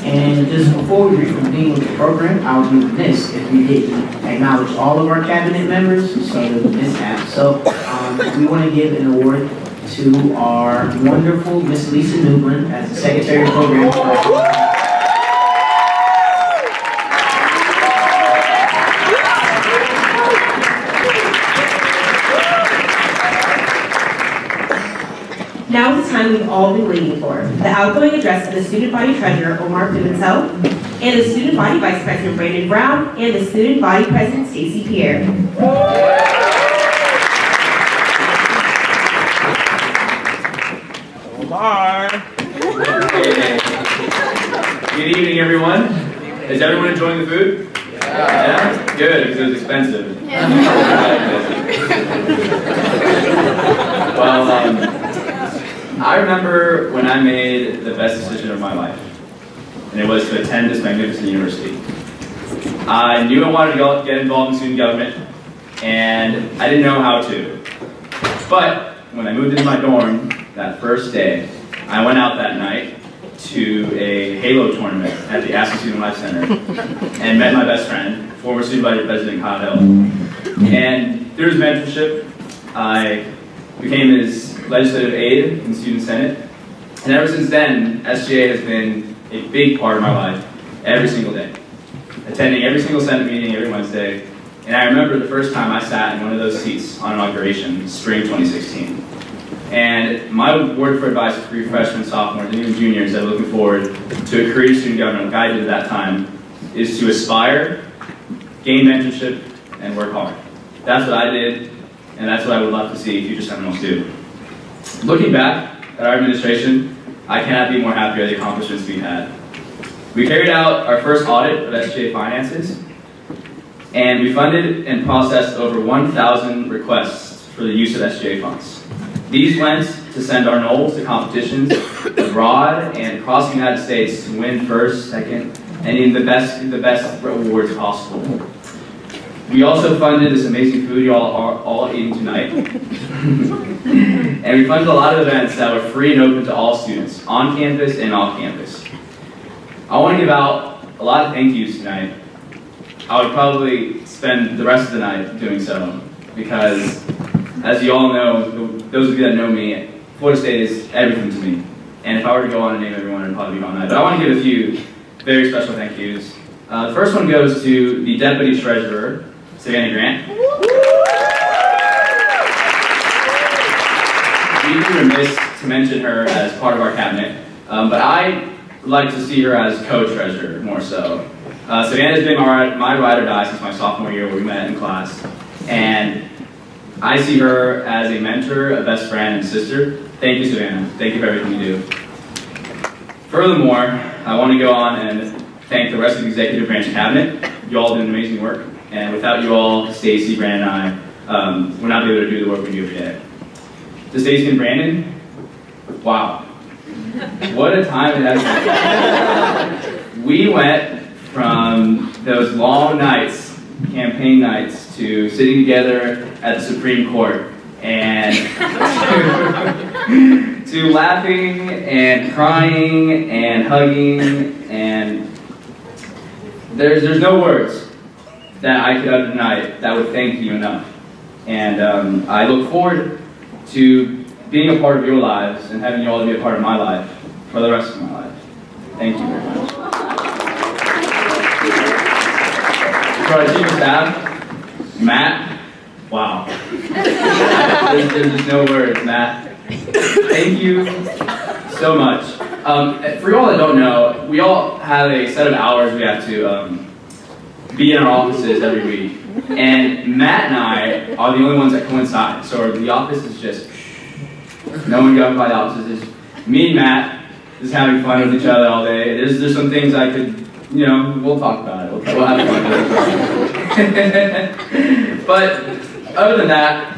And just before we reconvene with the program, I would be remiss if we didn't acknowledge all of our cabinet members, so there was mishap. So we want to give an award to our wonderful Miss Lisa Newman as the Secretary of Program. Now is the time we've all been waiting for, the outgoing address of the Student Body Treasurer, Omar Pimentel, and the Student Body Vice President, Brandon Brown, and the Student Body President, Stacy Pierre. Omar! Good evening, everyone. Is everyone enjoying the food? Yeah? Good, because it was expensive. Well, I remember when I made the best decision of my life, and it was to attend this magnificent university. I knew I wanted to get involved in student government, and I didn't know how to. But when I moved into my dorm that first day, I went out that night to a Halo tournament at the Aspen Student Life Center and met my best friend, former student body president Kyle Hill. And through his mentorship, I became his legislative aide in the Student Senate. And ever since then, SGA has been a big part of my life every single day. Attending every single Senate meeting every Wednesday. And I remember the first time I sat in one of those seats on inauguration, spring 2016. And my word for advice for your freshmen, sophomores, and even juniors that are looking forward to a career in student government, like I did at that time, is to aspire, gain mentorship, and work hard. That's what I did, and that's what I would love to see future Seminoles do. Looking back at our administration, I cannot be more happy with the accomplishments we've had. We carried out our first audit of SGA finances, and we funded and processed over 1,000 requests for the use of SGA funds. These went to send our Knowles to competitions abroad and across the United States to win first, second, and in the best awards possible. We also funded this amazing food you all are all eating tonight. And we funded a lot of events that were free and open to all students, on campus and off campus. I want to give out a lot of thank yous tonight. I would probably spend the rest of the night doing so, because as you all know, those of you that know me, Florida State is everything to me. And if I were to go on and name everyone, I'd probably be all night. But I want to give a few very special thank yous. The first one goes to the Deputy Treasurer, Savannah Grant. We'd be remiss to mention her as part of our cabinet, but I like to see her as co-treasurer more so. Savannah's been my ride or die since my sophomore year where we met in class. And I see her as a mentor, a best friend, and sister. Thank you, Savannah. Thank you for everything you do. Furthermore, I want to go on and thank the rest of the executive branch cabinet. You all did amazing work. And without you all, Stacy, Brandon, and I would not be able to do the work we do every day. To Stacy and Brandon, wow. What a time it has been. We went from those long nights, campaign nights, to sitting together at the Supreme Court and to laughing and crying and hugging, and there's no words that I could utter tonight that would thank you enough. And I look forward to being a part of your lives and having you all be a part of my life for the rest of my life. Thank you very much. For our chief of staff, Matt, wow. There's just no words, Matt. Thank you so much. For you all that don't know, we all have a set of hours we have to be in our offices every week. And Matt and I are the only ones that coincide. So the office is just, no one goes by the offices. It's me and Matt just having fun with each other all day. There's some things I could, we'll talk about it. We'll have fun. But other than that,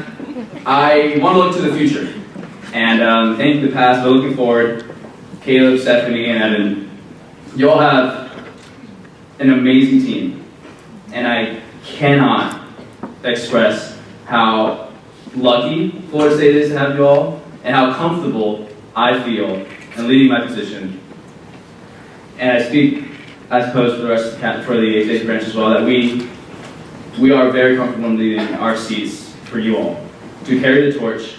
I want to look to the future. And thank the past, but looking forward. Caleb, Stephanie, and Evan, you all have an amazing team. And I cannot express how lucky Florida State is to have you all, and how comfortable I feel in leading my position. and I speak, I suppose, for the rest of for the executive branch as well, that we are very comfortable in leaving our seats for you all to carry the torch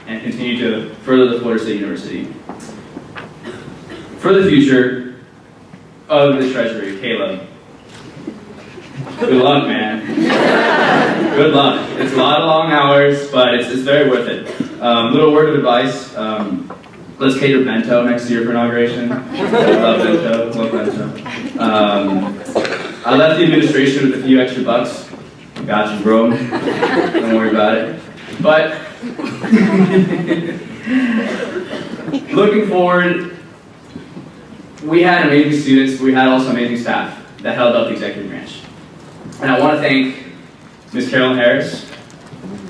and continue to further the Florida State University. For the future of the Treasury, Caleb, good luck, man. Good luck. It's a lot of long hours, but it's very worth it. Little word of advice. Let's cater bento next year for inauguration. I love bento. Love bento. I left the administration with a few extra bucks. Got you, bro. Don't worry about it. But looking forward, we had amazing students, but we had also amazing staff that held up the executive branch. And I want to thank Ms. Carolyn Harris.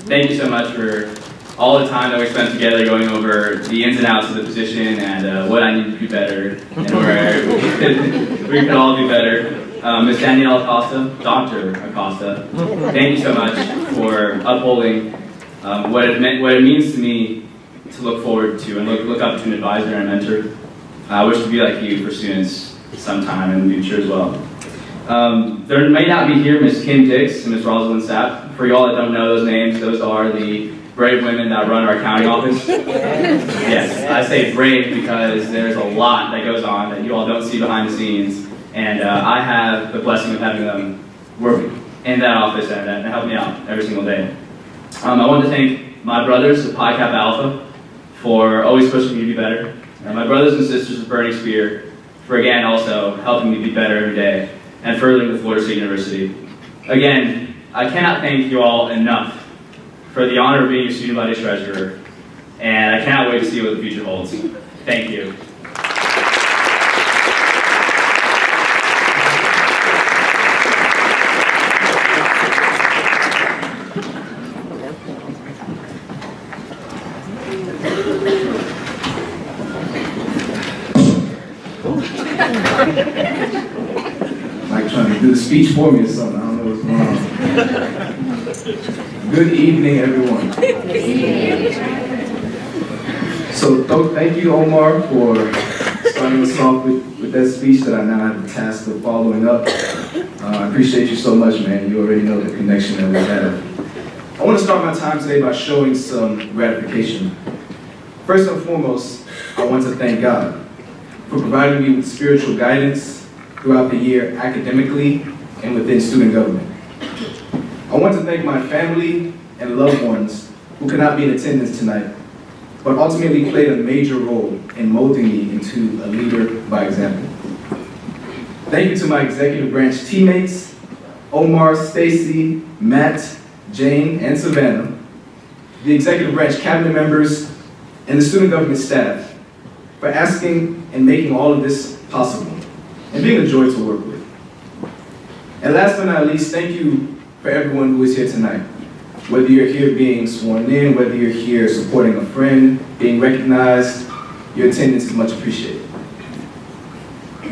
Thank you so much for all the time that we spent together going over the ins and outs of the position and what I need to do better and where we could all do better. Ms. Danielle Acosta, Dr. Acosta, thank you so much for upholding what it means to me to look forward to and look up to an advisor and a mentor. I wish to be like you for students sometime in the future as well. There may not be here Ms. Kim Dix and Ms. Rosalind Sapp. For y'all that don't know those names, those are the brave women that run our county office. Yes, I say brave because there's a lot that goes on that you all don't see behind the scenes. And I have the blessing of having them work in that office and help me out every single day. I want to thank my brothers of Pi Kappa Alpha for always pushing me to be better. And my brothers and sisters of Burning Spear for, again, also helping me be better every day and furthering the Florida State University. Again, I cannot thank you all enough for the honor of being your student body treasurer, and I cannot wait to see what the future holds. Thank you. Like trying to do the speech for me or something. I don't know what's going on. Good evening, everyone. So thank you, Omar, for starting us off with that speech that I now have the task of following up. I appreciate you so much, man. You already know the connection that we have. I want to start my time today by showing some gratification. First and foremost, I want to thank God for providing me with spiritual guidance throughout the year academically and within student government. I want to thank my family and loved ones who could not be in attendance tonight, but ultimately played a major role in molding me into a leader by example. Thank you to my executive branch teammates, Omar, Stacy, Matt, Jane, and Savannah, the executive branch cabinet members, and the student government staff for asking and making all of this possible and being a joy to work with. And last but not least, thank you for everyone who is here tonight. Whether you're here being sworn in, whether you're here supporting a friend, being recognized, your attendance is much appreciated.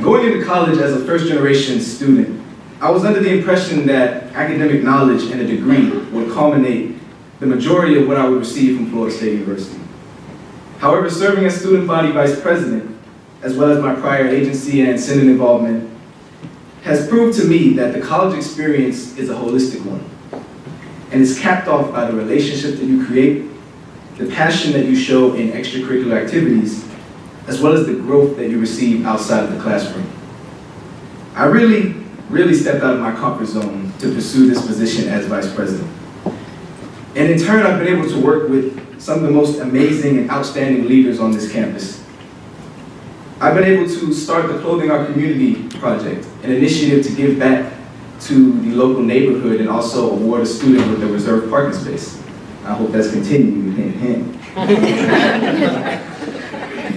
Going into college as a first-generation student, I was under the impression that academic knowledge and a degree would culminate the majority of what I would receive from Florida State University. However, serving as student body vice president, as well as my prior agency and Senate involvement, has proved to me that the college experience is a holistic one, and is capped off by the relationship that you create, the passion that you show in extracurricular activities, as well as the growth that you receive outside of the classroom. I really stepped out of my comfort zone to pursue this position as vice president. And in turn, I've been able to work with some of the most amazing and outstanding leaders on this campus. I've been able to start the Clothing Our Community project, an initiative to give back to the local neighborhood and also award a student with a reserved parking space. I hope that's continuing hand in hand.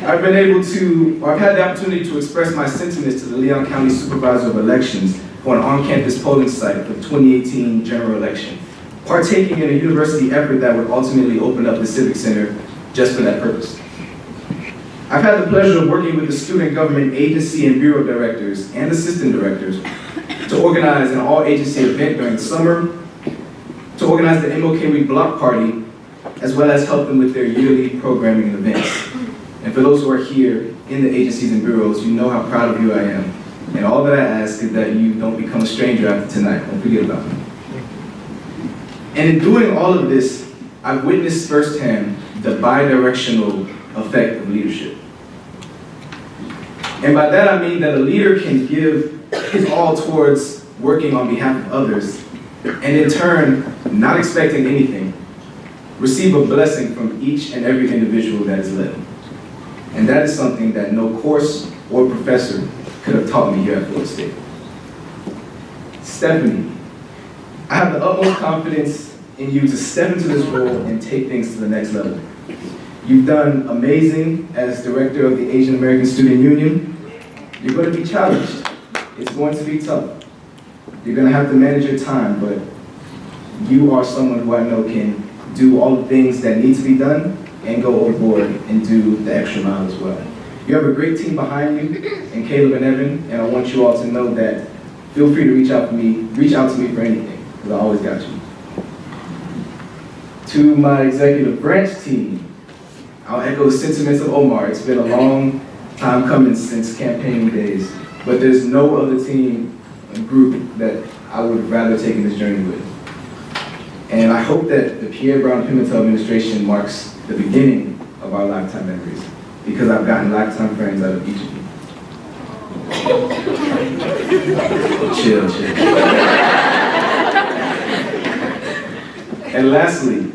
I've had the opportunity to express my sentiments to the Leon County Supervisor of Elections for an on-campus polling site for the 2018 general election, partaking in a university effort that would ultimately open up the Civic Center just for that purpose. I've had the pleasure of working with the student government agency and bureau directors and assistant directors to organize an all-agency event during the summer, to organize the MLK Week block party, as well as help them with their yearly programming and events. And for those who are here in the agencies and bureaus, you know how proud of you I am. And all that I ask is that you don't become a stranger after tonight. Don't forget about me. And in doing all of this, I've witnessed firsthand the bi-directional effect of leadership. And by that I mean that a leader can give his all towards working on behalf of others, and in turn, not expecting anything, receive a blessing from each and every individual that is led. And that is something that no course or professor could have taught me here at Florida State. Stephanie, I have the utmost confidence in you to step into this role and take things to the next level. You've done amazing as director of the Asian American Student Union. You're going to be challenged. It's going to be tough. You're going to have to manage your time, but you are someone who I know can do all the things that need to be done and go overboard and do the extra mile as well. You have a great team behind you, and Caleb and Evan, and I want you all to know that feel free to reach out to me for anything, because I always got you. To my executive branch team, I'll echo the sentiments of Omar. It's been a long time coming since campaign days, but there's no other team and group that I would rather take in this journey with. And I hope that the Pierre Brown Pimentel administration marks the beginning of our lifetime memories, because I've gotten lifetime friends out of each of you. Chill. And lastly,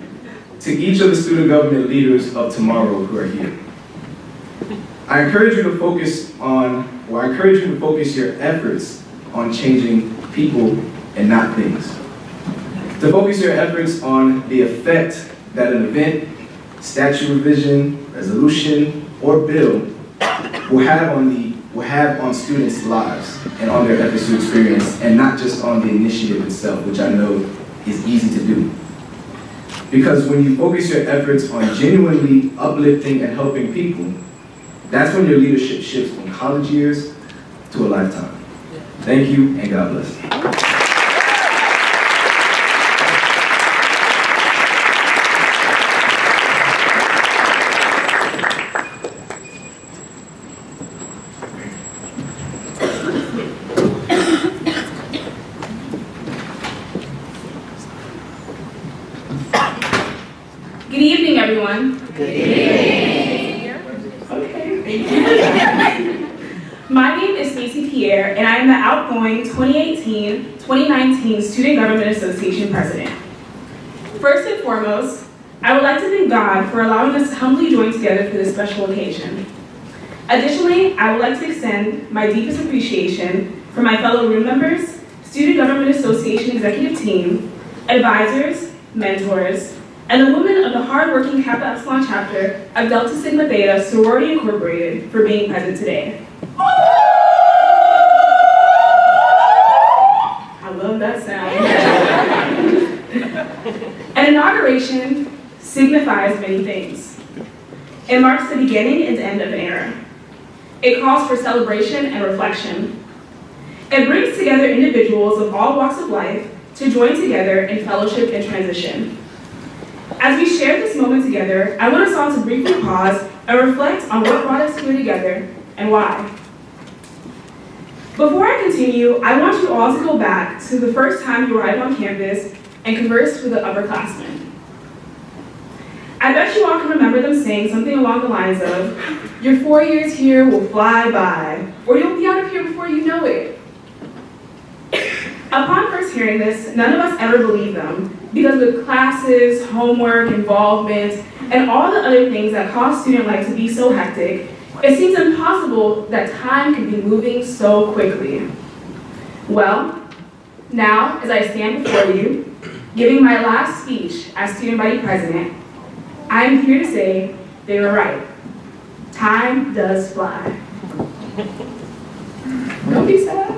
to each of the student government leaders of tomorrow who are here, I encourage you to focus your efforts on changing people and not things. To focus your efforts on the effect that an event, statute revision, resolution, or bill will have on students' lives and on their FSU experience, and not just on the initiative itself, which I know is easy to do. Because when you focus your efforts on genuinely uplifting and helping people, that's when your leadership shifts from college years to a lifetime. Thank you, and God bless. Good evening, everyone. Good evening. Okay, thank you. My name is Stacey Pierre, and I am the outgoing 2018-2019 Student Government Association President. First and foremost, I would like to thank God for allowing us to humbly join together for this special occasion. Additionally, I would like to extend my deepest appreciation for my fellow room members, Student Government Association executive team, advisors, mentors, and the women of the hardworking Kappa Epsilon chapter of Delta Sigma Theta Sorority Incorporated for being present today. I love that sound. An inauguration signifies many things. It marks the beginning and end of an era. It calls for celebration and reflection. It brings together individuals of all walks of life to join together in fellowship and transition. As we share this moment together, I want us all to briefly pause and reflect on what brought us here together and why. Before I continue, I want you all to go back to the first time you arrived on campus and conversed with the upperclassmen. I bet you all can remember them saying something along the lines of, "Your 4 years here will fly by," or "You'll be out of here before you know it." Upon first hearing this, none of us ever believed them, because with classes, homework, involvement, and all the other things that cause student life to be so hectic, it seems impossible that time can be moving so quickly. Well, now, as I stand before you, giving my last speech as student body president, I am here to say they were right. Time does fly. Don't be sad.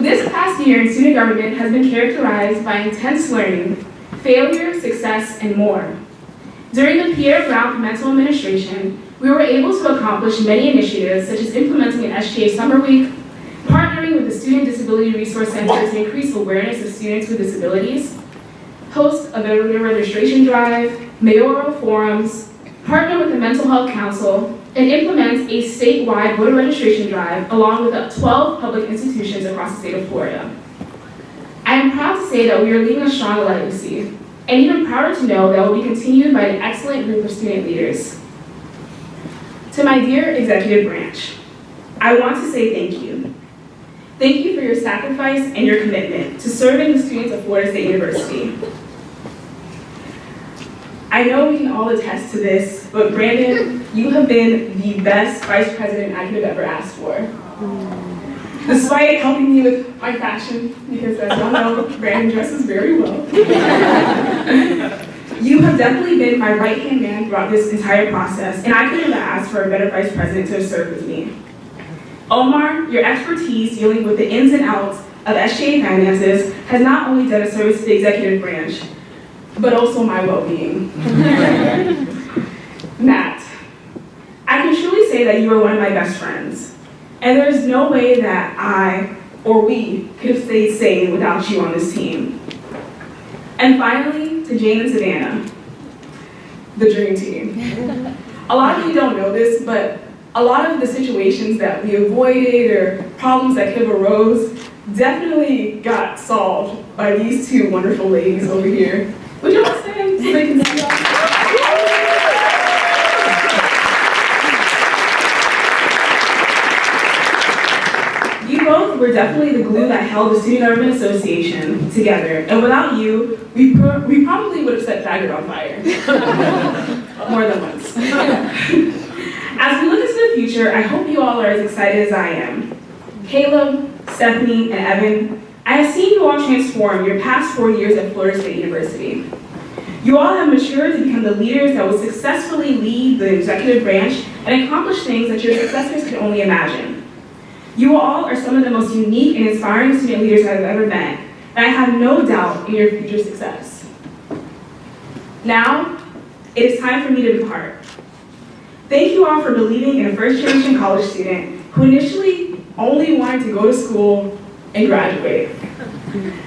This past year in student government has been characterized by intense learning, failure, success, and more. During the Pierre Brown Pimentel administration, we were able to accomplish many initiatives, such as implementing an SGA Summer Week, partnering with the Student Disability Resource Center to increase awareness of students with disabilities, host a voter registration drive, mayoral forums, partner with the Mental Health Council, and implement a statewide voter registration drive along with 12 public institutions across the state of Florida. I am proud to say that we are leaving a strong legacy, and even prouder to know that will be continued by an excellent group of student leaders. To my dear executive branch, I want to say thank you. Thank you for your sacrifice and your commitment to serving the students of Florida State University. I know we can all attest to this, but Brandon, you have been the best vice president I could have ever asked for. Despite helping me with my fashion, because as y'all know, Brandon dresses very well. You have definitely been my right-hand man throughout this entire process, and I couldn't have asked for a better vice president to serve with me. Omar, your expertise dealing with the ins and outs of SGA finances has not only done a service to the executive branch, but also my well-being. Matt, I can truly say that you are one of my best friends, and there is no way that I or we could have stayed sane without you on this team. And finally, to Jane and Savannah, the dream team. A lot of you don't know this, but a lot of the situations that we avoided or problems that could have arose definitely got solved by these two wonderful ladies over here. Would you all stand so they can see y'all? You both were definitely the glue that held the Student Government Association together, and without you, we probably would have set Daggett on fire. More than once. As we look into the future, I hope you all are as excited as I am. Caleb, Stephanie, and Evan, I have seen you all transform your past 4 years at Florida State University. You all have matured to become the leaders that will successfully lead the executive branch and accomplish things that your successors could only imagine. You all are some of the most unique and inspiring student leaders I've ever met, and I have no doubt in your future success. Now, it is time for me to depart. Thank you all for believing in a first-generation college student who initially only wanted to go to school and graduate.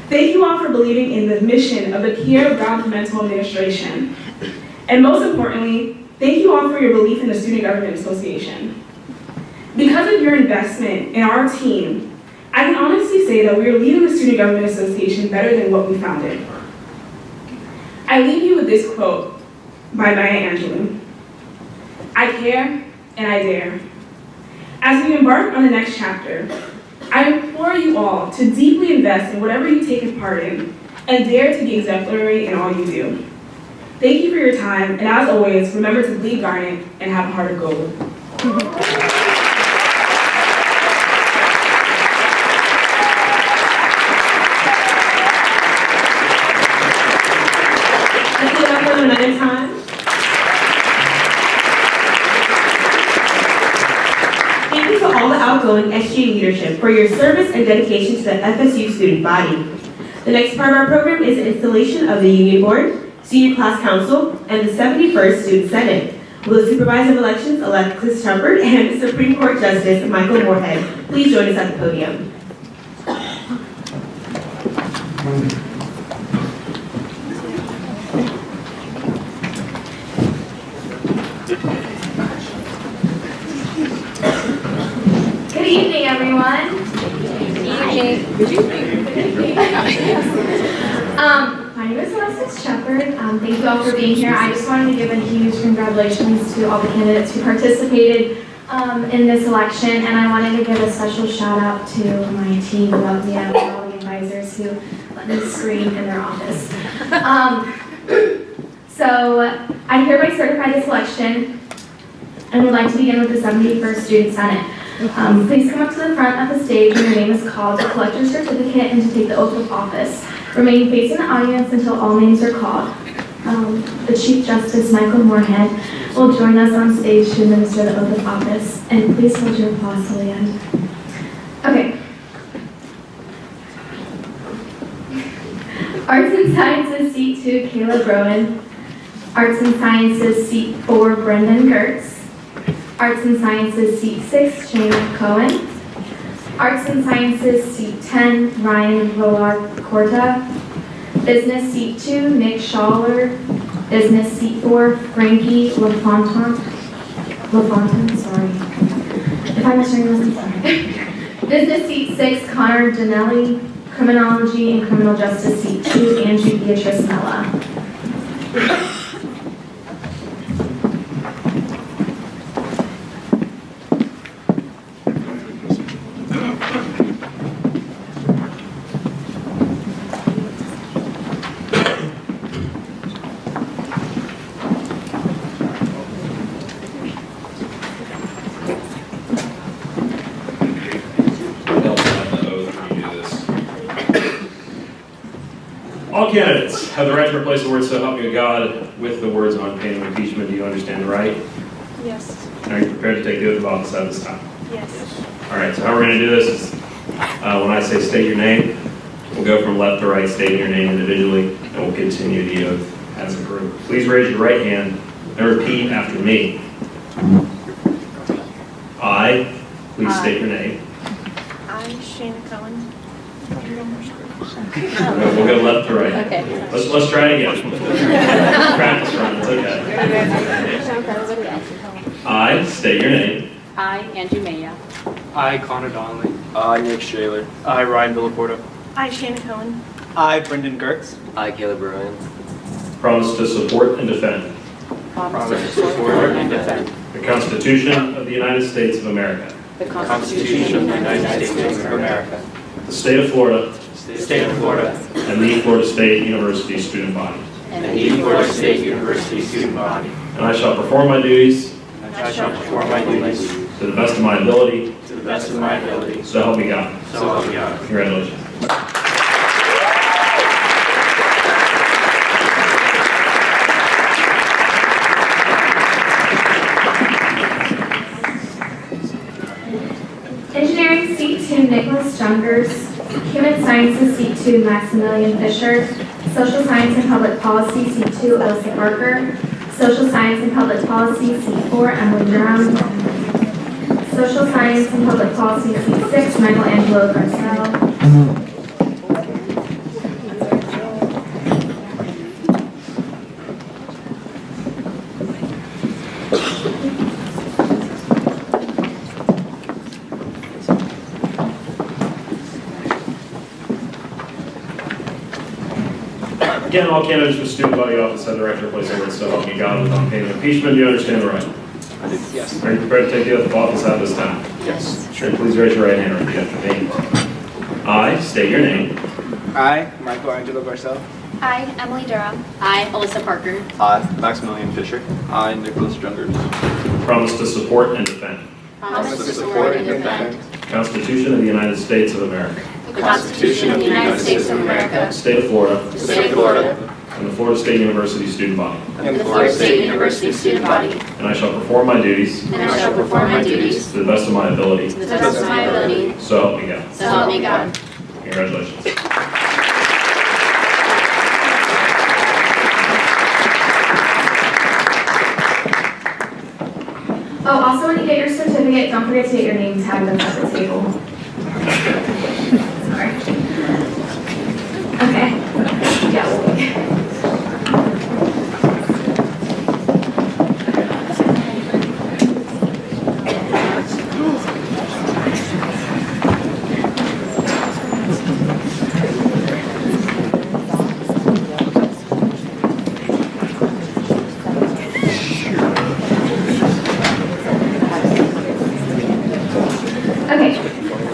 Thank you all for believing in the mission of the Pierre Brown Pimentel Administration. And most importantly, thank you all for your belief in the Student Government Association. Because of your investment in our team, I can honestly say that we are leading the Student Government Association better than what we founded. I leave you with this quote by Maya Angelou. I care and I dare. As we embark on the next chapter, I implore you all to deeply invest in whatever you take a part in and dare to be exemplary in all you do. Thank you for your time, and as always, remember to bleed garnet and have a heart of gold. Let's give it up for them another time. Thank you to all the outgoing SG leadership for your service and dedication to the FSU student body. The next part of our program is the installation of the Union Board, Senior Class Council, and the 71st Student Senate. Will the Supervisor of Elections elect Chris Shumpert and Supreme Court Justice Michael Moorhead please join us at the podium. Good evening, everyone. My name is Alexis Shepard. Thank you all for being here. I just wanted to give a huge congratulations to all the candidates who participated in this election, and I wanted to give a special shout out to my team of the advisors who let me scream in their office. So I hereby certify this election and would like to begin with the 71st Student Senate. Please come up to the front of the stage when your name is called to collect your certificate and to take the oath of office. Remain facing the audience until all names are called. The Chief Justice, Michael Moorhead, will join us on stage to administer the oath of office. And please hold your applause till the end. Okay. Arts and Sciences, Seat 2, Caleb Rowan. Arts and Sciences, Seat 4, Brendan Gertz. Arts and Sciences, Seat 6, Shane Cohen. Arts and Sciences, Seat 10, Ryan Villar Corta. Business, Seat 2, Nick Schaller. Business, seat 4, Frankie LaFontaine, sorry. If I misheard this, I'm sorry. Business, seat 6, Connor Danelli. Criminology and Criminal Justice, seat 2, Andrew Beatrice Mella. All candidates have the right to replace the words "so help you God" with the words "on pain of impeachment." Do you understand the right? Yes. Are you prepared to take the oath of office at this time? Yes. All right, so how we're going to do this is when I say state your name, we'll go from left to right, stating your name individually, and we'll continue the oath as a group. Please raise your right hand and repeat after me. I, please state your name. I, Shana Cohen. We'll go left to right. Okay. Let's try it again. Practice run, it's okay. I, state your name. I, Andrew Maya. I, Connor Donnelly. I, Nick Shaler. I, Ryan Villaporta. I, Shana Cohen. I, Brendan Gertz. I, Caleb Ryan. Promise to support and defend Promise to support and defend the Constitution of the United States of America, The the Constitution of the United States of America, the state of Florida, the state of Florida, and the Florida State University student body. and the Florida State University student body. And I shall perform my duties And I shall perform my duties to the best of my ability, to the best of my ability. so help me God. So help me God. Congratulations. Engineering, seat 2, Nicholas Jungers. Human Sciences, seat 2, Maximilian Fisher. Social Science and Public Policy, seat 2, Alyssa Barker. Social Science and Public Policy, seat 4, Emily Durham. Social Science and Public Policy, seat 6, Michelangelo Garcelle. Again, all candidates for student body office have the right to replace the words "so help me God" with "on pain of impeachment." Do you understand the right? I do. Yes. Are you prepared to take the oath of office at this time? Yes. Sure. Please raise your right hand and repeat after me. I state your name. I, Michelangelo Garcelle. I, Emily Durham. I, Alyssa Parker. I, Maximilian Fisher. I, Nicholas Jungers. Promise to support and defend Promise to support and defend the Constitution of the United States of America, the Constitution of the United States of America, the state of Florida, the state of Florida, and the Florida State University student body. and the Florida State University student body. And I shall perform my duties And I shall perform my duties to the best of my ability, to the best of my ability, so help me God. so help me God. Congratulations. Oh, also when you get your certificate, don't forget to get your name tag that's at the table. Sorry. Okay. Yeah, we'll wait. Okay,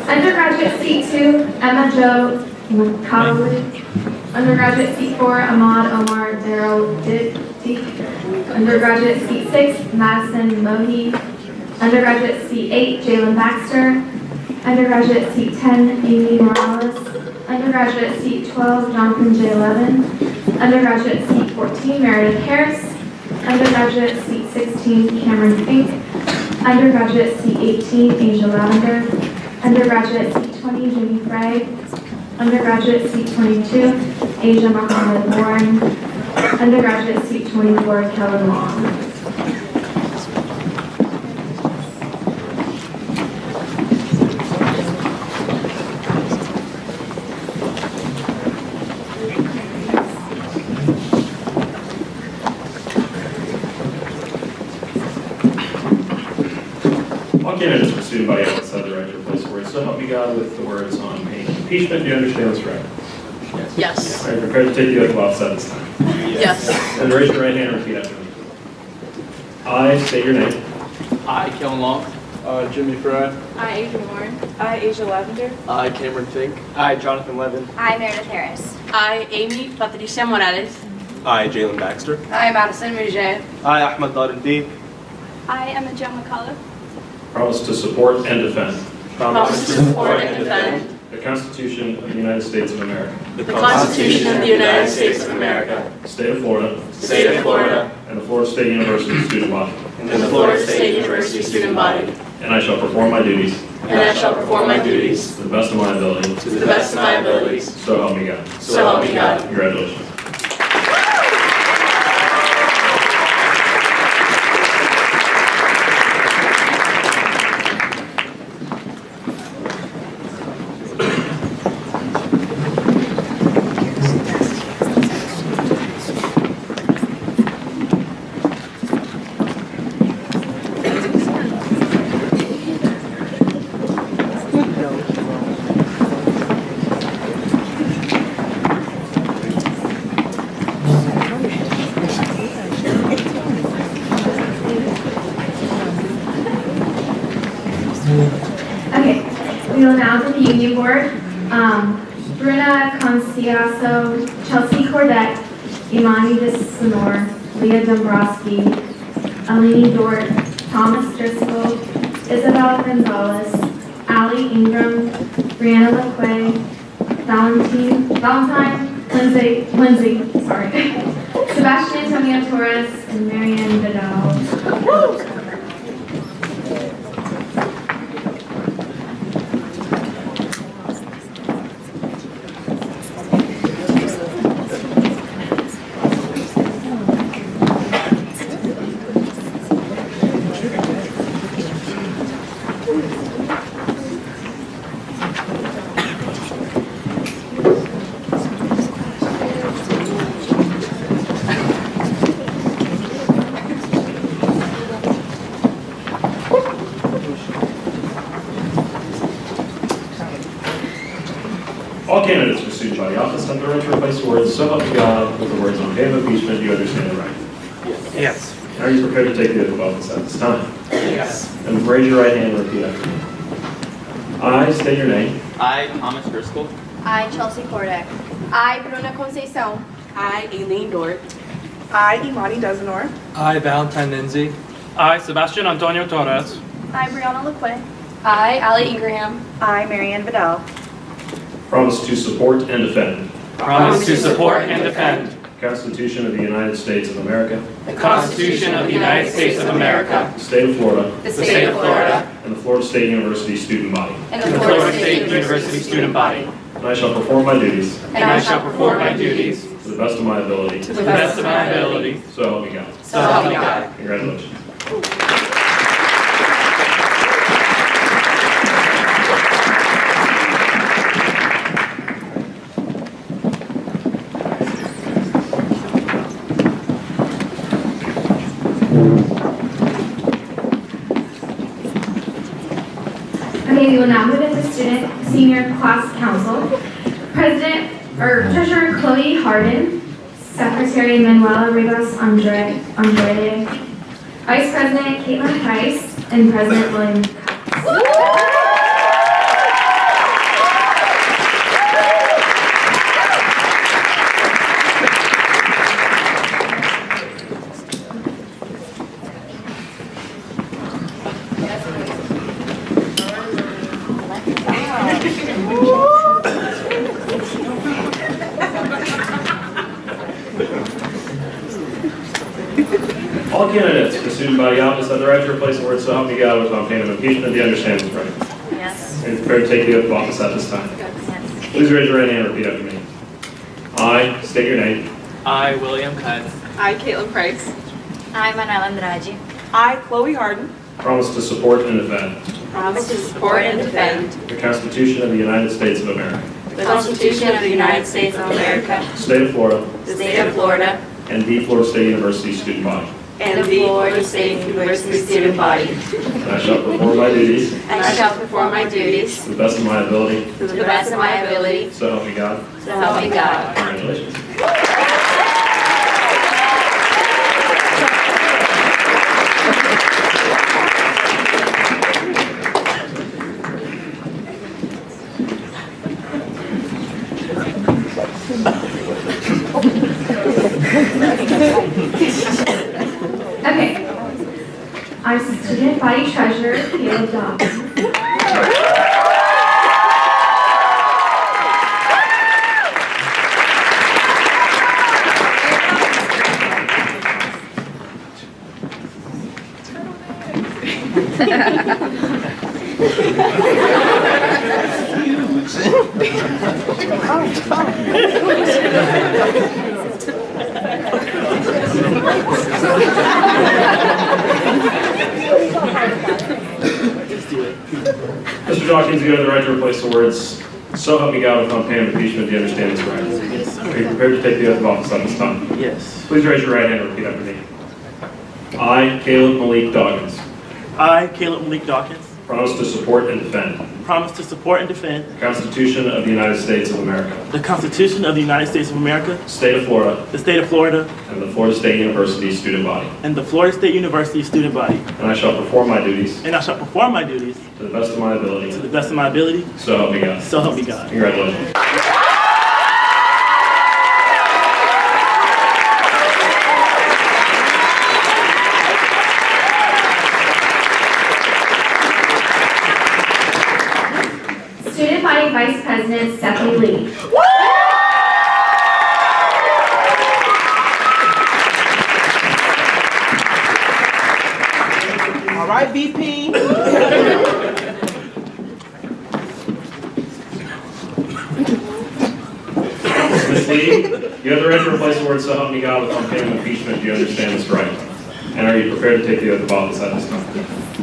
undergraduate seat 2, Emma Jo Cowley. Undergraduate seat 4, Ahmad Omar Darrell Dick. Undergraduate seat 6, Madison Mohi. Undergraduate seat 8, Jalen Baxter. Undergraduate seat 10, Amy Morales. Undergraduate seat 12, Jonathan J. Levin. Undergraduate seat 14, Meredith Harris. Undergraduate seat 16, Cameron Fink. Undergraduate seat 18, Asia Lavender. Undergraduate seat 20, Jimmy Frey. Undergraduate seat 22, Asia Mohammed Warren. Undergraduate seat 24, Kellen Long. so help me God, with the words on pain of impeachment. Do you understand this right? Yes. Are you prepared to take the oath of office at this time? Yes. And raise your right hand and repeat after me. I state your name. I, Kellen Long. Jimmy Fry. I, Adrian Warren. I, Asia Lavender. I, Cameron Fink. I, Jonathan Levin. I, Meredith Harris. I, Amy Patricia Morales. I, Jalen Baxter. I, Madison Mujer. I, Ahmed Daruddin. I, Emma Jo McCullough. Promise to support and defend Promise to support and defend the Constitution of the United States of America, the Constitution of the United States of America, the state of Florida, State of Florida, and the Florida State University student body. and the Florida State University student body. And I shall perform my duties And I shall perform my duties to the best of my ability. to the best of my abilities. So help me God. So help me God. Congratulations. Okay, we will now do the union board. Bruna Conciaso, Chelsea Cordette, Imani Sonor, Leah Dombrowski, Alini Dort, Thomas Driscoll, Isabel Gonzalez, Allie Ingram, Brianna LaQuay, Valentine, Lindsay, Sebastian Antonio Torres, and Marianne Vidal. All candidates for student body office have the right to replace the words "so help me God" with the words "on pain of impeachment." Do you understand the right? Yes. Are you prepared to take the oath of office at this time? Yes. And raise your right hand and repeat after me. I state your name. I, Thomas Driscoll. I, Chelsea Cordette. I, Bruna Conceição. I, Aileen Dort. I, Imani Desanor. I, Valentine Lindsay. I, Sebastian Antonio Torres. I, Brianna LaQuay. I, Allie Ingraham. I, Marianne Vidal. Promise to support and defend Promise to support and defend the Constitution of the United States of America, the Constitution of the United States of America, the state of Florida, The State of Florida. and the Florida State University student body. And and the Florida State University student body. And I shall perform my duties And I shall perform my duties to the best of my ability. to the best of my ability. So help me God. So help me God. Congratulations. Okay, we will now move into student senior class council. Treasurer Chloe Harden, Secretary Manuela Rivas Andrade, Vice President Caitlin Price, and President William Cox. All candidates for student body office have the right to replace the words "so help me God" with "on pain of impeachment." Do you understand this right? Yes. Are you prepared to take the oath of office at this time? Yes. Please raise your right hand and repeat after me. I state your name. I, William Kutz. I, Caitlin Price. I, Manuela Andrade. I, Chloe Harden. Promise to support and defend Promise to support and defend the Constitution of the United States of America, the Constitution of the United States of America, the state of Florida, the State of Florida, and the Florida State University student body. and the Florida State University student body. And I shall perform my duties And I shall perform my duties to the best of my ability. to the best of my ability. So help me God. So help me God. Congratulations. Okay. Our student body treasurer, Caleb Dawkins. Mr. Dawkins, you have the right to replace the words, "So help me God," upon pain of impeachment. Do you understand this right? Are you prepared to take the oath of office at this time? Yes. Please raise your right hand and repeat after me. I, Caleb Malik Dawkins, I, Caleb Malik Dawkins, promise to support and defend promise to support and defend the Constitution of the United States of America, the Constitution of the United States of America, the state of Florida, the state of Florida, and the Florida State University student body. and the Florida State University student body. And I shall perform my duties And I shall perform my duties to the best of my ability. to the best of my ability. So help me God. So help me God. Congratulations. Student body vice president, Stephanie Lee. All right, VP. Ms. Lee, you have the right to replace the words "So help me God" upon pain of impeachment. Do you understand this right? And are you prepared to take the oath of office at this time?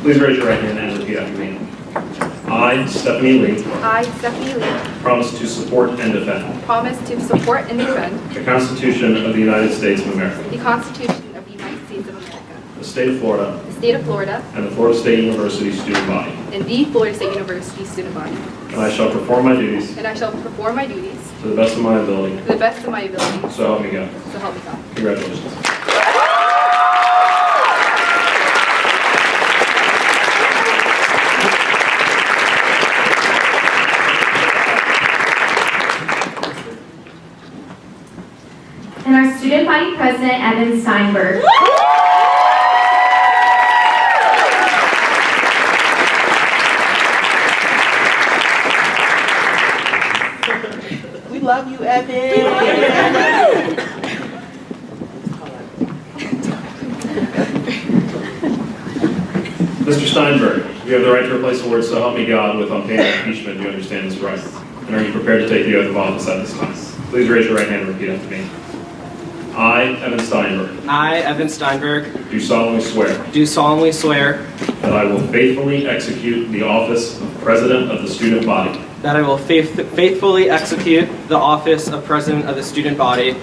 Please raise your right hand and repeat after me. I, Stephanie Lee, I, Stephanie Lee, promise to support and defend promise to support and defend the Constitution of the United States of America, the Constitution of the United States of America, the state of Florida, the state of Florida, and the Florida State University student body. and the Florida State University student body. And I shall perform my duties And I shall perform my duties to the best of my ability. to the best of my ability. So help me God. So help me God. Congratulations. And our student body president, Evan Steinberg. We love you, Evan. Mr. Steinberg, you have the right to replace the words "So help me God" with "on pain of impeachment." Do you understand this right? And are you prepared to take the oath of office at this time? Please raise your right hand and repeat after me. I, Evan Steinberg, I, Evan Steinberg, do solemnly swear do solemnly swear that I will faithfully execute the office of President of the student body that I will faithfully execute the office of President of the student body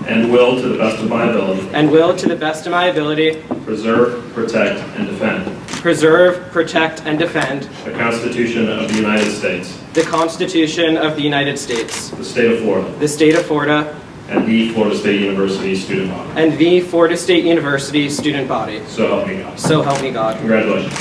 and will, to the best of my ability, and will, to the best of my ability, preserve, protect, and defend preserve, protect, and defend the Constitution of the United States, the Constitution of the United States, the state of Florida, the state of Florida, and the Florida State University student body. and the Florida State University student body. So help me God. So help me God. Congratulations.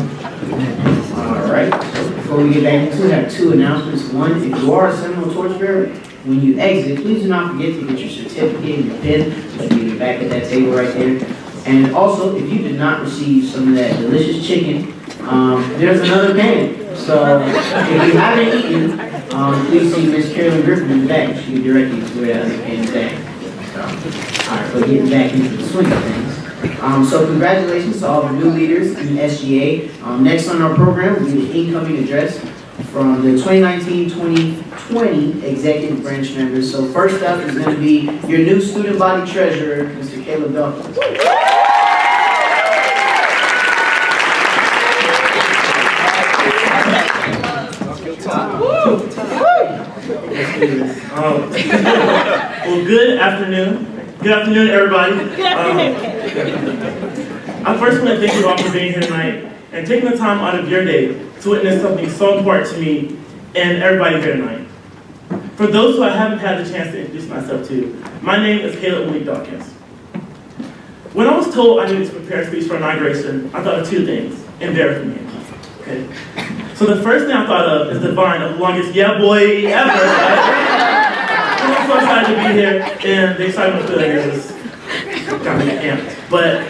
All right, so before we get back into it, I have two announcements. One, if you are a Seminole torchbearer, when you exit, please do not forget to get your certificate and your pin, which will be in the back of that table right there. And also, if you did not receive some of that delicious chicken, there's another pan. So if you haven't eaten, please see Miss Carolyn Griffin in the back. She can direct you to where that other pan is at. So, all right, but getting back into the swing of things. So congratulations to all the new leaders in SGA. Next on our program will be the incoming address from the 2019-2020 executive branch members. So first up is going to be your new student body treasurer, Mr. Caleb Dawkins. Well, good afternoon. Good afternoon, everybody. I first want to thank you all for being here tonight and taking the time out of your day to witness something so important to me and everybody here tonight. For those who I haven't had the chance to introduce myself to, my name is Caleb Malik Dawkins. When I was told I needed to prepare a speech for inauguration, I thought of two things, and bear with me. Okay. So the first thing I thought of is the vine of the longest yeah boy ever. I'm so excited to be here, and the excitement for here was got me amped. But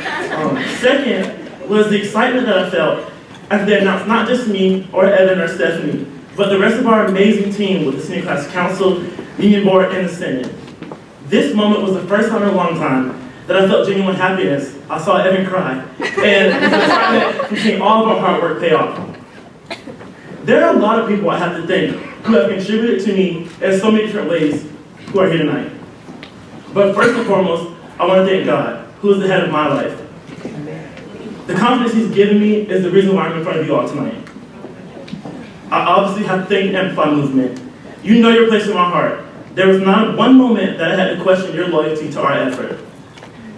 second was the excitement that I felt after they announced not just me or Evan or Stephanie, but the rest of our amazing team with the senior class council, union board, and the Senate. This moment was the first time in a long time that I felt genuine happiness. I saw Evan cry, and it was an excitement from seeing all of our hard work pay off. There are a lot of people I have to thank who have contributed to me in so many different ways who are here tonight. But first and foremost, I want to thank God, who is the head of my life. The confidence He's given me is the reason why I'm in front of you all tonight. I obviously have to thank the Amplify movement. You know your place in my heart. There was not one moment that I had to question your loyalty to our effort.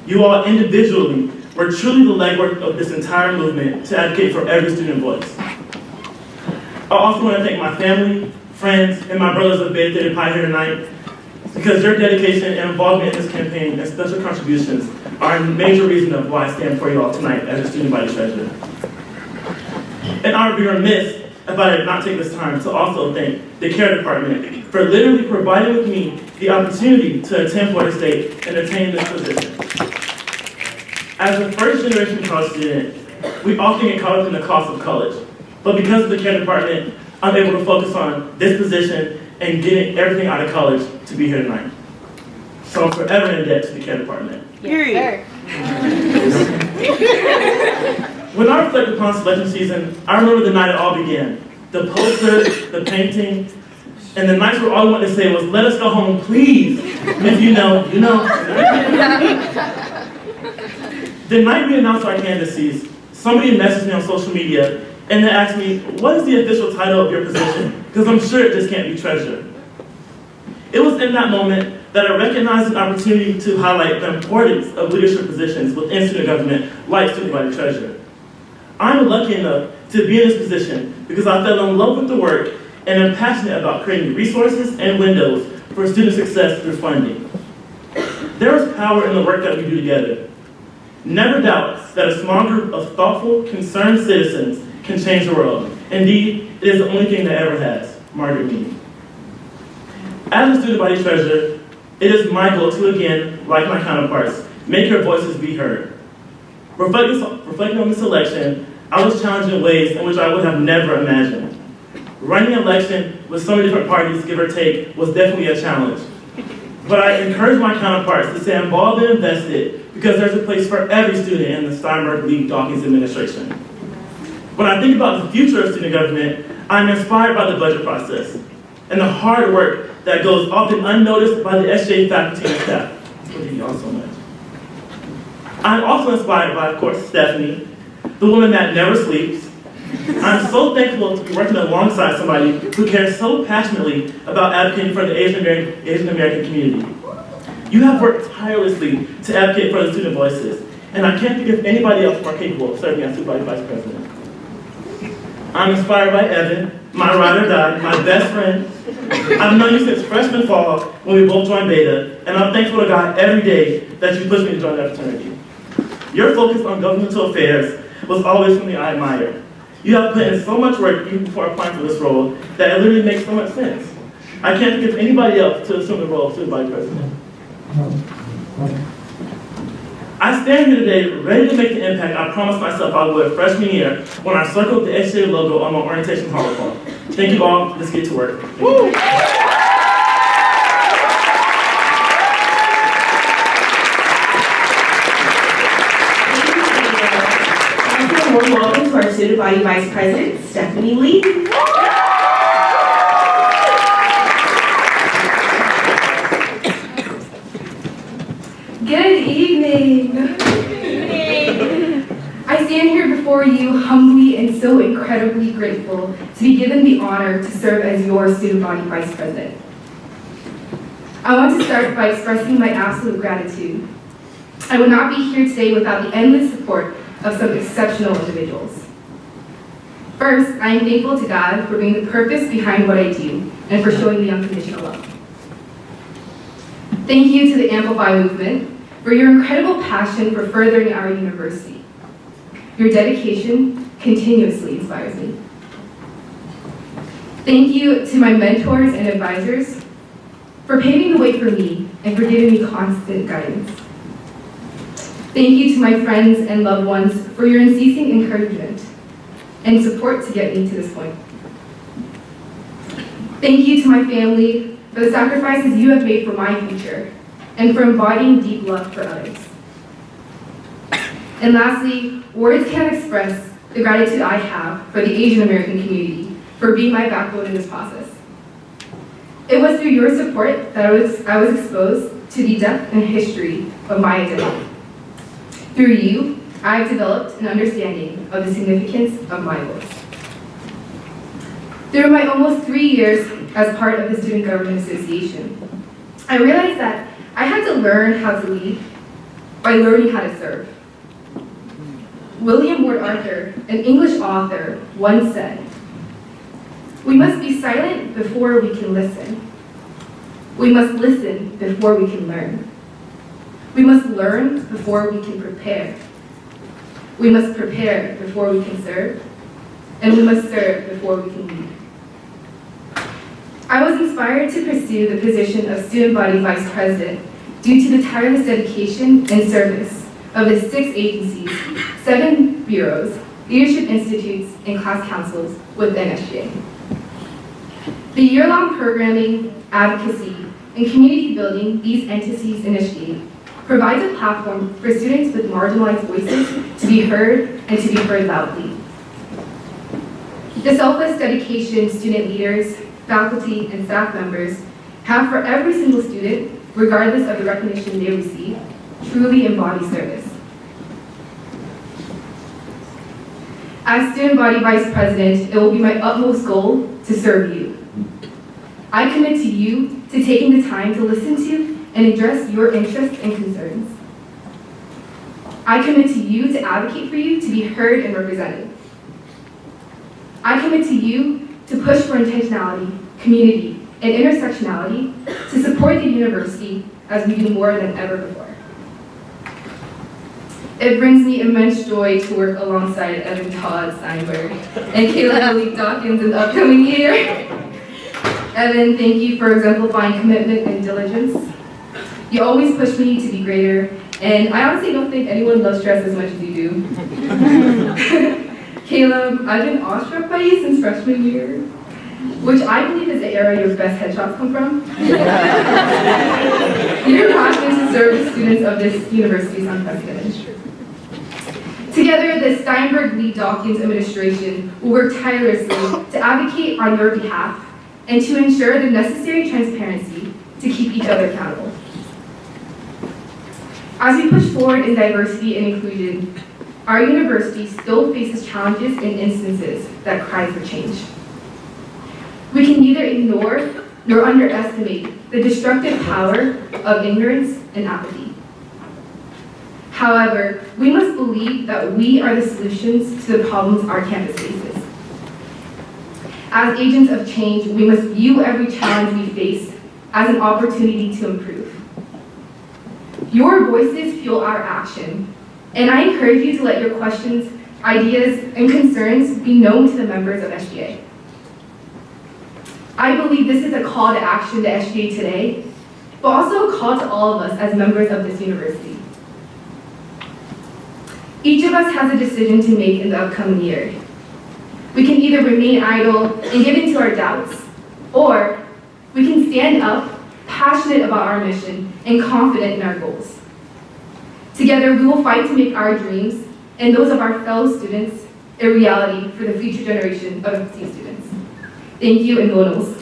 You all individually were truly the legwork of this entire movement to advocate for every student voice. I also want to thank my family, friends, and my brothers of Beta Theta Pi here tonight, because your dedication and involvement in this campaign and special contributions are a major reason of why I stand for you all tonight as a student body treasurer. And I would be remiss if I did not take this time to also thank the care department for literally providing with me the opportunity to attend Florida State and attain this position. As a first generation college student, we often get caught up in the cost of college. But because of the care department, I'm able to focus on this position and getting everything out of college to be here tonight. So I'm forever in debt to the care department. Yes, When I reflect upon selection season, I remember the night it all began. The posters, the painting, and the nights where all I wanted to say was, let us go home, please. And if you know, you know. The night we announced our candidacies, somebody messaged me on social media and they asked me, what is the official title of your position? Because I'm sure it just can't be treasurer. It was in that moment that I recognized an opportunity to highlight the importance of leadership positions within student government, like student body treasurer. I'm lucky enough to be in this position because I fell in love with the work and am passionate about creating resources and windows for student success through funding. There is power in the work that we do together. Never doubt that a small group of thoughtful, concerned citizens can change the world. Indeed, it is the only thing that ever has. Margaret Mead. As a student body treasurer, it is my goal to again, like my counterparts, make your voices be heard. Reflecting on this election, I was challenged in ways in which I would have never imagined. Running an election with so many different parties, give or take, was definitely a challenge. But I encourage my counterparts to stay involved and invested because there's a place for every student in the Steinberg Lee Dawkins administration. When I think about the future of student government, I'm inspired by the budget process and the hard work that goes often unnoticed by the SJ faculty and staff. Thank you all so much. I'm also inspired by, of course, Stephanie, the woman that never sleeps. I'm so thankful to be working alongside somebody who cares so passionately about advocating for the Asian American community. You have worked tirelessly to advocate for the student voices, and I can't think of anybody else more capable of serving as Student Body Vice President. I'm inspired by Evan, my ride or die, my best friend. I've known you since freshman fall when we both joined Beta, and I'm thankful to God every day that you pushed me to join that fraternity. Your focus on governmental affairs was always something I admire. You have put in so much work even before applying for this role that it literally makes so much sense. I can't think of anybody else to assume the role of Student Body President. I stand here today ready to make the impact I promised myself I would freshman year when I circled the SJ logo on my orientation hall call. Thank you all. Let's get to work. Woo! Let's welcome to our student body vice president, Stephanie Lee. Good evening. I stand here before you humbly and so incredibly grateful to be given the honor to serve as your student body vice president. I want to start by expressing my absolute gratitude. I would not be here today without the endless support of some exceptional individuals. First, I am thankful to God for being the purpose behind what I do and for showing me unconditional love. Thank you to the Amplify movement for your incredible passion for furthering our university. Your dedication continuously inspires me. Thank you to my mentors and advisors for paving the way for me and for giving me constant guidance. Thank you to my friends and loved ones for your unceasing encouragement and support to get me to this point. Thank you to my family for the sacrifices you have made for my future and for embodying deep love for others. And lastly, words can't express the gratitude I have for the Asian American community for being my backbone in this process. It was through your support that I was exposed to the depth and history of my identity. Through you, I've developed an understanding of the significance of my voice. Through my almost 3 years as part of the Student Government Association, I realized that I had to learn how to lead by learning how to serve. William Ward Arthur, an English author, once said, "We must be silent before we can listen. We must listen before we can learn. We must learn before we can prepare. We must prepare before we can serve. And we must serve before we can lead." I was inspired to pursue the position of Student Body Vice President due to the tireless dedication and service of the 6 agencies, 7 bureaus, leadership institutes, and class councils within SGA. The year-long programming, advocacy, and community building these entities initiate provides a platform for students with marginalized voices to be heard and to be heard loudly. The selfless dedication student leaders, faculty, and staff members have for every single student, regardless of the recognition they receive, truly embody service. As Student Body Vice President, it will be my utmost goal to serve you. I commit to you to taking the time to listen to and address your interests and concerns. I commit to you to advocate for you to be heard and represented. I commit to you to push for intentionality, community, and intersectionality to support the university as we do more than ever before. It brings me immense joy to work alongside Evan Todd Steinberg and Caleb Malik Dawkins in the upcoming year. Evan, thank you for exemplifying commitment and diligence. You always push me to be greater, and I honestly don't think anyone loves stress as much as you do. Caleb, I've been awestruck by you since freshman year, which I believe is the era your best headshots come from. Your passion to serve the students of this university is unprecedented. Together, the Steinberg-Lee Dawkins administration will work tirelessly to advocate on your behalf and to ensure the necessary transparency to keep each other accountable. As we push forward in diversity and inclusion, our university still faces challenges and instances that cry for change. We can neither ignore nor underestimate the destructive power of ignorance and apathy. However, we must believe that we are the solutions to the problems our campus faces. As agents of change, we must view every challenge we face as an opportunity to improve. Your voices fuel our action, and I encourage you to let your questions, ideas, and concerns be known to the members of SGA. I believe this is a call to action to SGA today, but also a call to all of us as members of this university. Each of us has a decision to make in the upcoming year. We can either remain idle and give in to our doubts, or we can stand up, passionate about our mission, and confident in our goals. Together, we will fight to make our dreams and those of our fellow students a reality for the future generation of FSU students. Thank you, and go Noles.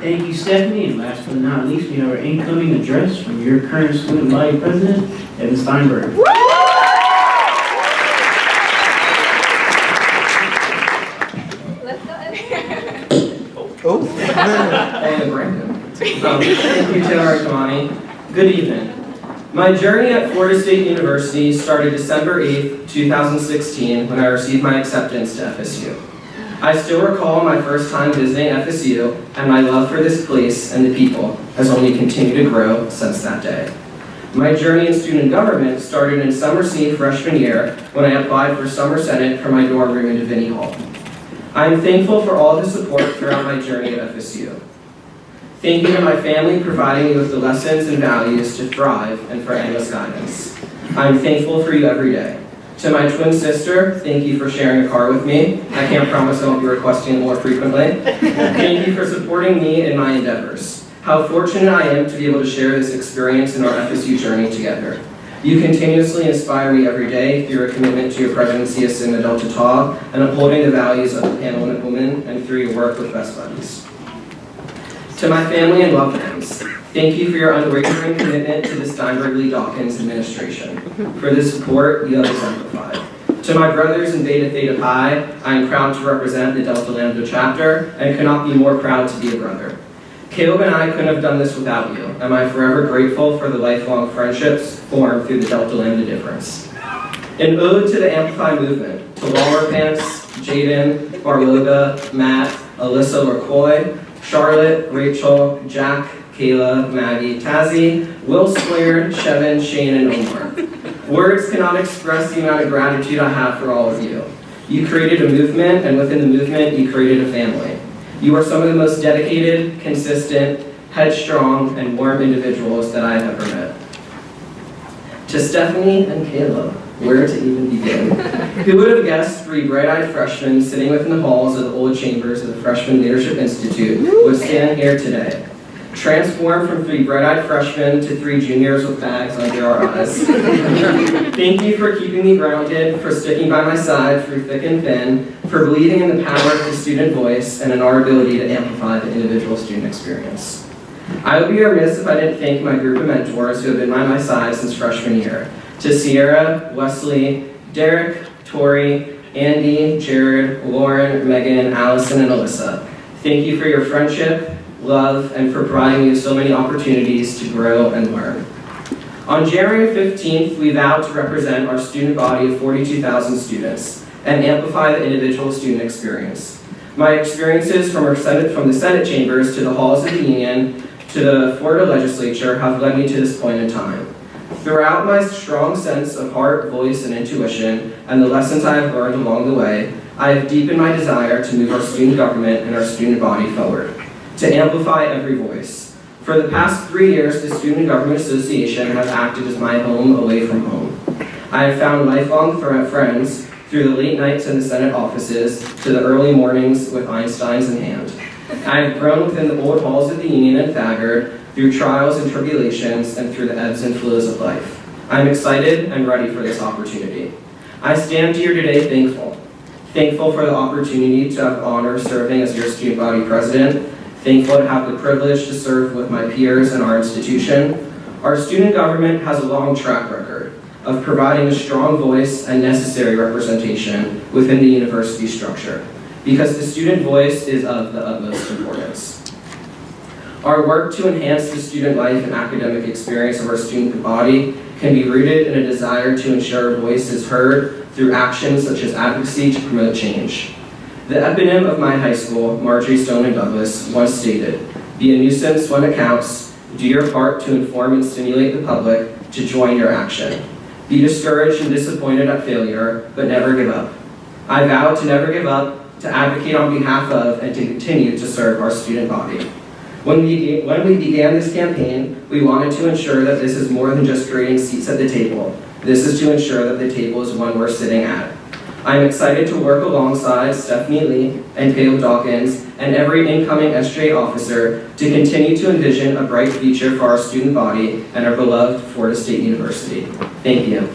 Thank you, Stephanie, and last but not least, we have our incoming address from your current student body president, Evan Steinberg. And Brandon. Thank you, Taylor and Kamani. Good evening. My journey at Florida State University started December 8th, 2016, when I received my acceptance to FSU. I still recall my first time visiting FSU, and my love for this place and the people has only continued to grow since that day. My journey in student government started in summer scene freshman year when I applied for summer senate for my dorm room in Divinity Hall. I am thankful for all the support throughout my journey at FSU. Thank you to my family providing me with the lessons and values to thrive and for endless guidance. I am thankful for you every day. To my twin sister, thank you for sharing a car with me. I can't promise I won't be requesting it more frequently. Thank you for supporting me in my endeavors. How fortunate I am to be able to share this experience in our FSU journey together. You continuously inspire me every day through your commitment to your presidency as Sigma Delta Tau and upholding the values of the Panhellenic Woman and through your work with Best Buddies. To my family and loved ones, thank you for your unwavering commitment to the Steinberg Lee Dawkins administration. For the support you have exemplified. To my brothers in Beta Theta Pi, I am proud to represent the Delta Lambda chapter and could not be more proud to be a brother. Caleb and I couldn't have done this without you, and I'm forever grateful for the lifelong friendships formed through the Delta Lambda difference. An ode to the Amplify movement, to Longer Pants, Jaden, Barloga, Matt, Alyssa LaCroix, Charlotte, Rachel, Jack, Kayla, Maggie, Tazzy, Will Squared, Shevin, Shane, and Omar. Words cannot express the amount of gratitude I have for all of you. You created a movement, and within the movement, you created a family. You are some of the most dedicated, consistent, headstrong, and warm individuals that I have ever met. To Stephanie and Kayla, where to even begin? Who would have guessed 3 bright-eyed freshmen sitting within the halls of the old chambers of the Freshman Leadership Institute would stand here today? Transformed from 3 bright-eyed freshmen to 3 juniors with bags under our eyes. Thank you for keeping me grounded, for sticking by my side through thick and thin, for believing in the power of the student voice and in our ability to amplify the individual student experience. I would be remiss if I didn't thank my group of mentors who have been by my side since freshman year. To Sierra, Wesley, Derek, Tori, Andy, Jared, Lauren, Megan, Allison, and Alyssa. Thank you for your friendship, love, and for providing me with so many opportunities to grow and learn. On January 15th, we vowed to represent our student body of 42,000 students and amplify the individual student experience. My experiences from the Senate chambers to the halls of the Union to the Florida legislature have led me to this point in time. Throughout my strong sense of heart, voice, and intuition, and the lessons I have learned along the way, I have deepened my desire to move our student government and our student body forward, to amplify every voice. For the past 3 years, the Student Government Association has acted as my home away from home. I have found lifelong friends through the late nights in the Senate offices to the early mornings with Einsteins in hand. I have grown within the old halls of the Union and Thagard through trials and tribulations and through the ebbs and flows of life. I am excited and ready for this opportunity. I stand here today thankful for the opportunity to have the honor of serving as your student body president, thankful to have the privilege to serve with my peers in our institution. Our student government has a long track record of providing a strong voice and necessary representation within the university structure, because the student voice is of the utmost importance. Our work to enhance the student life and academic experience of our student body can be rooted in a desire to ensure a voice is heard through actions such as advocacy to promote change. The eponym of my high school, Marjorie Stoneman Douglas, once stated, "Be a nuisance when it counts, do your part to inform and stimulate the public to join your action. Be discouraged and disappointed at failure, but never give up." I vow to never give up, to advocate on behalf of, and to continue to serve our student body. When we began this campaign, we wanted to ensure that this is more than just creating seats at the table. This is to ensure that the table is one we're sitting at. I am excited to work alongside Stephanie Lee and Caleb Dawkins and every incoming SJ officer to continue to envision a bright future for our student body and our beloved Florida State University. Thank you.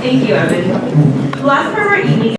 Thank you, Evan. The last part of our evening